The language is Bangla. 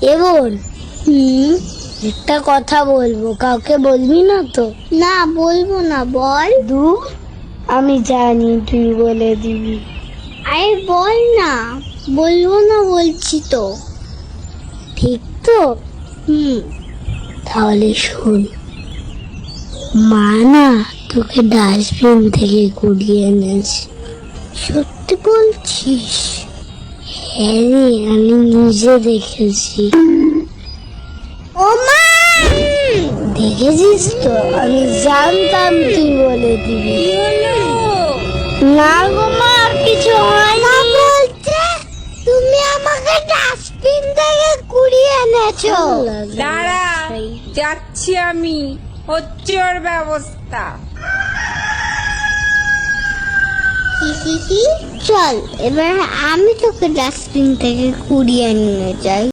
এবার একটা কথা বলবো, কাউকে বলবি না তো? না, বলবো না, বল। আমি জানি তুই বলে দিবি। আরে বল না। বলবো না বলছি তো। ঠিক তো? হুম। তাহলে শোন, মা না তোকে ডাস্টবিন থেকে কুড়িয়ে এনেছে। সত্যি বলছিস? হ্যাঁ রে, আমি নিজে দেখেছি। ও মা! দেখেছিস তো? আমি জানতাম তুই বলে দিবি। না গো মা, আর কিছু হয় না। বলছে তুমি আমাকে ডাস্টবিন থেকে কুড়িয়ে এনেছো। দাঁড়া, যাচ্ছি আমি, হচ্ছে ওর ব্যবস্থা। চল, এবার আমি তোকে ডাস্টবিন থেকে কুড়িয়ে নিয়ে যাই।